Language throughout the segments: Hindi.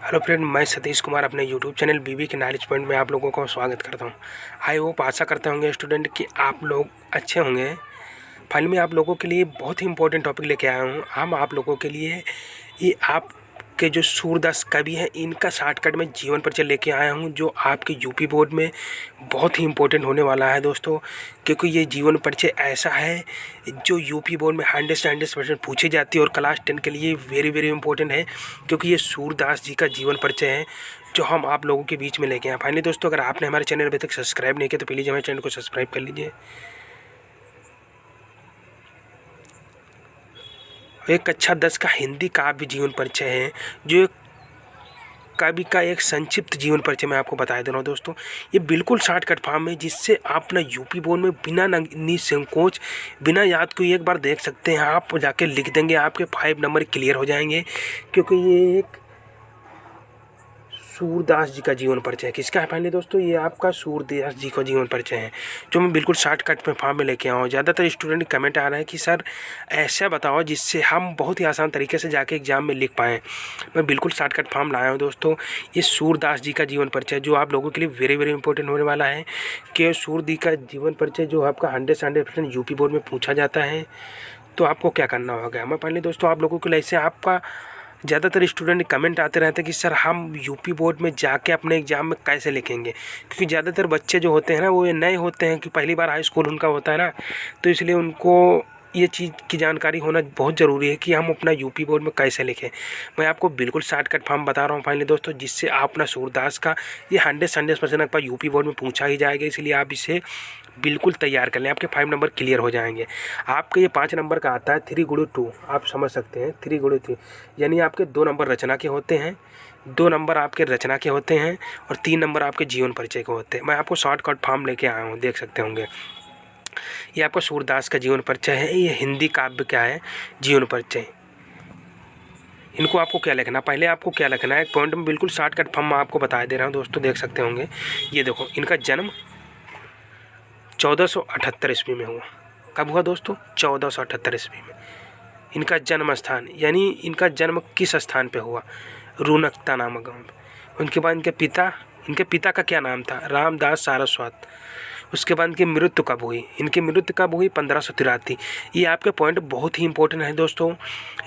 हेलो फ्रेंड, मैं सतीश कुमार अपने यूट्यूब चैनल बीबी के नॉलेज पॉइंट में आप लोगों का स्वागत करता हूं। आई होप आशा करते होंगे स्टूडेंट कि आप लोग अच्छे होंगे। फाइनली मैं आप लोगों के लिए बहुत ही इंपॉर्टेंट टॉपिक लेके आया हूं। हम आप लोगों के लिए ये आपके जो सूरदास कवि हैं इनका शॉर्टकट में जीवन परिचय लेके आया हूं, जो आपके यूपी बोर्ड में बहुत ही इंपॉर्टेंट होने वाला है दोस्तों। क्योंकि ये जीवन परिचय ऐसा है जो यूपी बोर्ड में 100% पूछी जाती है और क्लास 10 के लिए वेरी वेरी इंपॉर्टेंट है, क्योंकि ये सूरदास जी का जीवन परिचय है जो हम आप लोगों के बीच में लेके आए। फाइनली दोस्तों, अगर आपने हमारे चैनल अभी तक सब्सक्राइब नहीं किया तो प्लीज़ हमारे चैनल को सब्सक्राइब कर लीजिए। एक कक्षा 10 का हिंदी काव्य जीवन परिचय है, जो कवि का एक संक्षिप्त जीवन परिचय मैं आपको बता दे रहा हूँ दोस्तों। ये बिल्कुल शॉर्टकट फॉर्म है, जिससे आप अपना यूपी बोर्ड में बिना निसंकोच बिना याद को एक बार देख सकते हैं। आप जाके लिख देंगे, आपके 5 नंबर क्लियर हो जाएंगे। क्योंकि ये एक सूरदास जी का जीवन परिचय है। किसका है फाइनली दोस्तों? ये आपका सूरदास जी का जीवन परिचय है, जो मैं बिल्कुल शॉर्टकट में फॉर्म में लेके आया हूँ। ज़्यादातर स्टूडेंट कमेंट आ रहे हैं कि सर ऐसा बताओ जिससे हम बहुत ही आसान तरीके से जाके एग्जाम में लिख पाएँ। मैं बिल्कुल शॉर्टकट फॉर्म लाया हूँ दोस्तों। ये सूरदास जी का जीवन परिचय जो आप लोगों के लिए वेरी वेरी इंपॉर्टेंट होने वाला है, कि सूरदास जी का जीवन परिचय जो आपका 100% यूपी बोर्ड में पूछा जाता है। तो आपको क्या करना होगा, मैं पहले दोस्तों आप लोगों के लिए ऐसे आपका ज़्यादातर स्टूडेंट कमेंट आते रहते हैं कि सर हम यूपी बोर्ड में जाके अपने एग्ज़ाम में कैसे लिखेंगे। क्योंकि ज़्यादातर बच्चे जो होते हैं ना, वो ये नए होते हैं कि पहली बार हाई स्कूल उनका होता है ना, तो इसलिए उनको ये चीज़ की जानकारी होना बहुत ज़रूरी है कि हम अपना यूपी बोर्ड में कैसे लिखें। मैं आपको बिल्कुल शॉर्टकट फॉर्म बता रहा हूँ फाइनली दोस्तों, जिससे आप अपना सूरदास का ये 100% आपका यूपी बोर्ड में पूछा ही जाएगा। इसलिए आप इसे बिल्कुल तैयार कर लें, आपके 5 नंबर क्लियर हो जाएंगे। आपके ये 5 नंबर का आता है 3x2, आप समझ सकते हैं 3x3, यानी आपके 2 नंबर रचना के होते हैं, 2 नंबर आपके रचना के होते हैं और 3 नंबर आपके जीवन परिचय के होते हैं। मैं आपको शॉर्टकट फॉर्म लेके आया हूँ, देख सकते होंगे। ये आपका सूरदास का जीवन परिचय है। ये हिंदी काव्य क्या है, जीवन परिचय। इनको आपको क्या लिखना, पहले आपको क्या लिखना है, एक पॉइंट में बिल्कुल शॉर्टकट फॉर्म मैं आपको बता दे रहा हूँ दोस्तों, देख सकते होंगे। ये देखो, इनका जन्म 1478 ईस्वी में हुआ। कब हुआ दोस्तों? 1478 ईस्वी में। इनका जन्म स्थान, यानी इनका जन्म किस स्थान पे हुआ? रूनकता नामक गाँव में। उनके बाद इनके पिता का क्या नाम था? रामदास सारस्वत। उसके बाद इनकी मृत्यु कब हुई? इनकी मृत्यु कब हुई? 1583। ये आपके पॉइंट बहुत ही इंपॉर्टेंट है दोस्तों।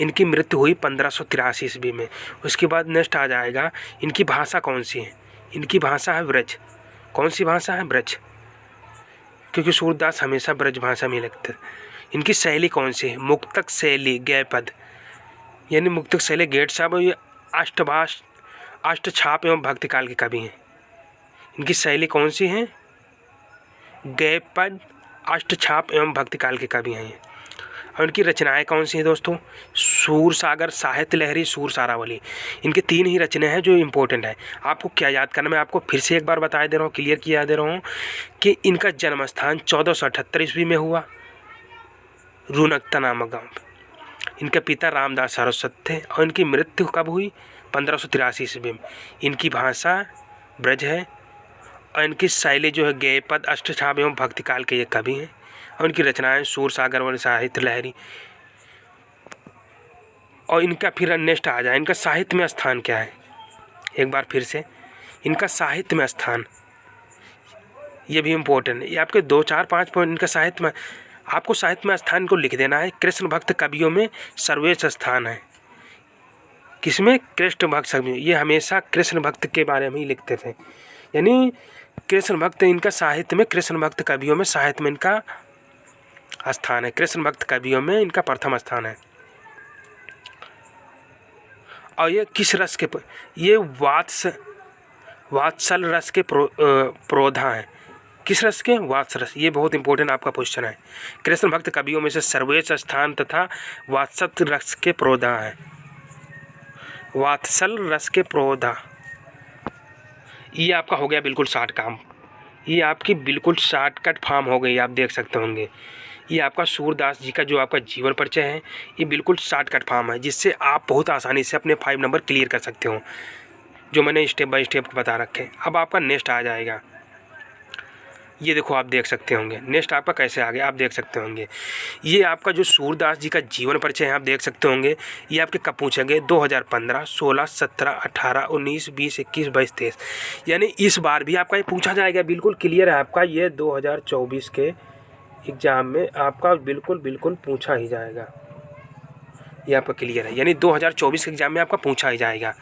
इनकी मृत्यु हुई 1583 ईस्वी में। उसके बाद नेक्स्ट आ जाएगा, इनकी भाषा कौन सी है? इनकी भाषा है ब्रज। कौन सी भाषा है? ब्रज, क्योंकि सूरदास हमेशा ब्रज भाषा में लिखते। इनकी शैली कौन सी है? मुक्तक शैली गैपद, यानी मुक्तक शैली गेट साहब। ये अष्टछाप एवं भक्तिकाल के कवि हैं। इनकी शैली कौन सी है? गैपद, अष्टछाप एवं भक्तिकाल के कवि हैं। और इनकी रचनाएं कौन सी हैं दोस्तों? सूरसागर, साहित्य लहरी, सूर सारावली। इनके 3 ही रचनाएं हैं जो इम्पोर्टेंट है। आपको क्या याद करना, मैं आपको फिर से एक बार बता दे रहा हूँ, क्लियर किया दे रहा हूँ कि इनका जन्म स्थान 1478 ईस्वी में हुआ, रूनकता नामक गाँव पे। इनके पिता रामदास सारस्वत थे और इनकी मृत्यु कब हुई? 1583 ईस्वी में। इनकी भाषा ब्रज है और इनकी शैली जो है गैपद, अष्टछाप एवं भक्तिकाल के ये कवि हैं। और इनकी रचनाएं सूरसागर वाली, साहित्य लहरी। और इनका फिर नेक्स्ट आ जाए, इनका साहित्य में स्थान क्या है? एक बार फिर से, इनका साहित्य में स्थान, ये भी इम्पोर्टेंट है। ये आपके 2, 4, 5 पॉइंट इनका साहित्य में, आपको साहित्य में स्थान को लिख देना है। कृष्ण भक्त कवियों में सर्वोच्च स्थान है। किसमें? कृष्ण भक्त कवियों। ये हमेशा कृष्ण भक्त के बारे में ही लिखते थे, यानी कृष्ण भक्त इनका साहित्य में, कृष्ण भक्त कवियों में साहित्य में इनका स्थान है। कृष्ण भक्त कवियों में इनका प्रथम स्थान है। और ये किस रस के? ये वात्सल रस के प्रोधा हैं। किस रस के? वात्सल रस। ये बहुत इंपॉर्टेंट आपका क्वेश्चन है। कृष्ण भक्त कवियों में से सर्वोच्च स्थान तथा वात्सल रस के प्रोधा है। वात्सल रस के प्रोधा, ये आपका हो गया बिल्कुल शॉर्ट काम। ये आपकी बिल्कुल शॉर्टकट फॉर्म हो गई, आप देख सकते होंगे। ये आपका सूरदास जी का जो आपका जीवन परिचय है, ये बिल्कुल शॉर्टकट फॉर्म है, जिससे आप बहुत आसानी से अपने 5 नंबर क्लियर कर सकते हो, जो मैंने स्टेप बाय स्टेप बता रखे। अब आपका नेक्स्ट आ जाएगा, ये देखो आप देख सकते होंगे। नेक्स्ट आपका कैसे आ गया आप देख सकते होंगे। ये आपका जो सूरदास जी का जीवन परिचय है आप देख सकते होंगे। ये आपके कब पूछे गए 2015, 16, 17, 18, 19, 20, 21, 22, 23, यानी इस बार भी आपका ये पूछा जाएगा। बिल्कुल क्लियर है आपका, ये 2024 के एग्ज़ाम में आपका बिल्कुल पूछा ही जाएगा। ये आपका क्लियर है, यानी 2024 के एग्ज़ाम में आपका पूछा ही जाएगा।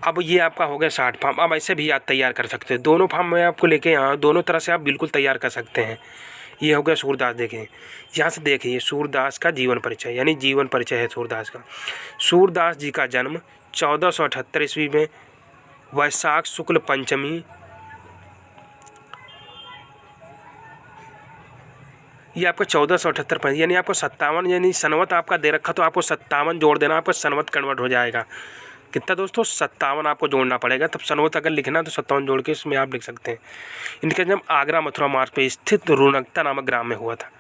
अब ये आपका हो गया 60 फॉर्म। अब ऐसे भी आप तैयार कर सकते हैं, दोनों फॉर्म मैं आपको लेके यहाँ दोनों तरह से आप बिल्कुल तैयार कर सकते हैं। ये हो गया सूरदास। देखें यहाँ से देखिए सूरदास का जीवन परिचय, यानी जीवन परिचय है सूरदास का। सूरदास जी का जन्म 1478 ईस्वी में वैशाख शुक्ल पंचमी, ये आपका 1478 यानी आपको 57, यानी सनवत आपका दे रखा तो आपको 57 जोड़ देना, आपका सनवत कन्वर्ट हो जाएगा। कितना दोस्तों 57 आपको जोड़ना पड़ेगा, तब सनवत अगर लिखना तो 57 जोड़ के इसमें आप लिख सकते हैं। इनका जन्म आगरा मथुरा मार्ग पे स्थित रुनकता नामक ग्राम में हुआ था।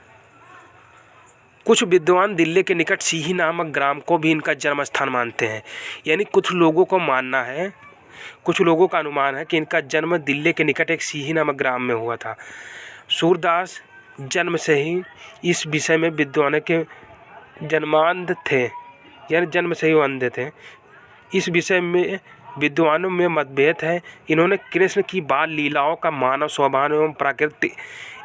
कुछ विद्वान दिल्ली के निकट सीही नामक ग्राम को भी इनका जन्म स्थान मानते हैं, यानी कुछ लोगों को मानना है, कुछ लोगों का अनुमान है कि इनका जन्म दिल्ली के निकट एक सीही नामक ग्राम में हुआ था। सूरदास जन्म से ही इस विषय में विद्वानों के जन्मांध थे, यानी जन्म से ही वो अंधे थे। इस विषय में विद्वानों में मतभेद है। इन्होंने कृष्ण की बाल लीलाओं का मानव स्वभाव एवं प्रकृति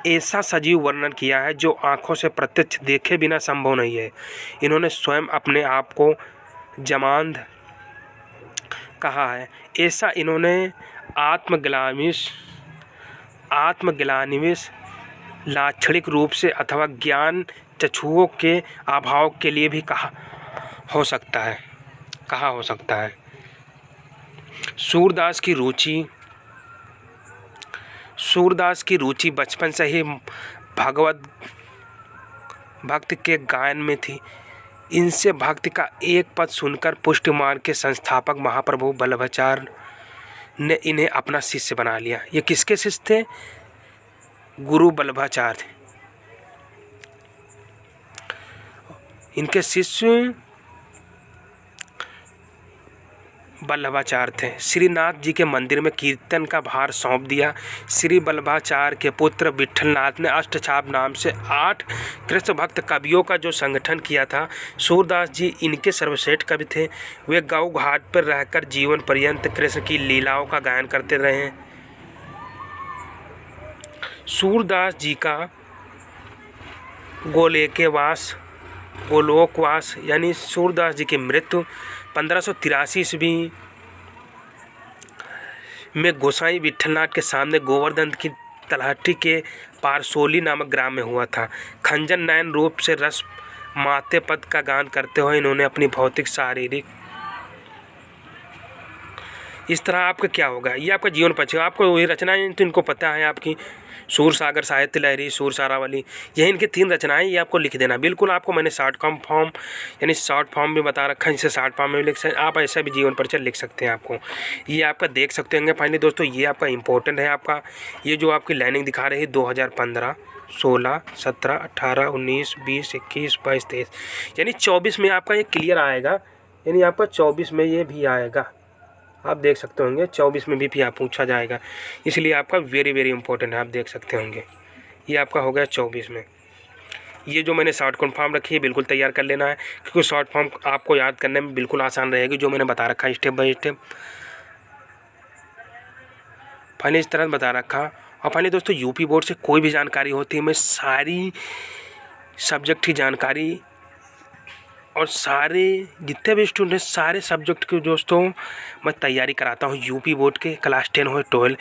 ऐसा सजीव वर्णन किया है जो आँखों से प्रत्यक्ष देखे बिना संभव नहीं है। इन्होंने स्वयं अपने आप को जमांध कहा है। ऐसा इन्होंने आत्मग्लानिवेश लाक्षणिक रूप से अथवा ज्ञान चक्षुओं के अभाव के लिए भी कहा हो सकता है। सूरदास की रुचि बचपन से ही भगवत भक्ति के गायन में थी। इनसे भक्ति का एक पद सुनकर पुष्टि मार्ग के संस्थापक महाप्रभु वल्लभाचार्य ने इन्हें अपना शिष्य बना लिया। ये किसके शिष्य थे? गुरु वल्लभाचार्य। इनके शिष्य वल्लभाचार्य थे। श्रीनाथ जी के मंदिर में कीर्तन का भार सौंप दिया। श्री वल्लभाचार्य के पुत्र विट्ठलनाथ ने अष्टछाप नाम से 8 कृष्ण भक्त कवियों का जो संगठन किया था। सूरदास जी इनके सर्वश्रेष्ठ कवि थे। वे गौ घाट पर रहकर जीवन पर्यंत कृष्ण की लीलाओं का गायन करते रहे हैं। सूरदास जी का गोलोकवास यानी सूरदास जी की मृत्यु 1583 ईस्वी में गोसाई विट्ठलनाथ के सामने गोवर्धन की तलहटी के पारसोली नामक ग्राम में हुआ था। खंजन नयन रूप से रस माते पद का गान करते हुए इन्होंने अपनी भौतिक शारीरिक इस तरह आपका क्या होगा, ये आपका जीवन परिचय। आपको ये रचनाएं तो इनको पता है आपकी, सूर सागर, साहित्य लहरी, सूर सारावली, यही इनकी 3 रचनाएं, ये आपको लिख देना। बिल्कुल आपको मैंने शॉर्ट फॉर्म यानी शॉर्ट फॉर्म भी बता रखा है, जिसे शॉर्ट फॉर्म में भी लिख सकते हैं आप, ऐसा भी जीवन परिचय लिख सकते हैं। आपको ये आपका देख सकते होंगे। फाइनली दोस्तों ये आपका इंपॉर्टेंट है। आपका ये जो आपकी लाइनिंग दिखा रही है 2015, 16, 17, 18, 19, 20, 21, 22, 23, यानी 24 में आपका ये क्लियर आएगा, यानी आपका 24 में ये भी आएगा। आप देख सकते होंगे 24 में भी आप पूछा जाएगा, इसलिए आपका वेरी इंपॉर्टेंट है। आप देख सकते होंगे ये आपका हो गया 24 में। ये जो मैंने शॉर्ट फॉर्म रखी है बिल्कुल तैयार कर लेना है, क्योंकि शॉर्ट फॉर्म आपको याद करने में बिल्कुल आसान रहेगी, जो मैंने बता रखा है स्टेप बाय स्टेप। फाइनली इस तरह बता रखा। और फाइनली दोस्तों यूपी बोर्ड से कोई भी जानकारी होती है, मैं सारी सब्जेक्ट की जानकारी और सारे जितने भी स्टूडेंट हैं सारे सब्जेक्ट के दोस्तों मैं तैयारी कराता हूँ यूपी बोर्ड के, क्लास 10 हो 12।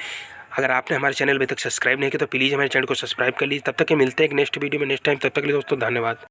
अगर आपने हमारे चैनल अभी तक सब्सक्राइब नहीं किया तो प्लीज़ हमारे चैनल को सब्सक्राइब कर लीजिए। तब तक के मिलते हैं एक नेक्स्ट वीडियो में नेक्स्ट टाइम। तब तक के लिए दोस्तों धन्यवाद।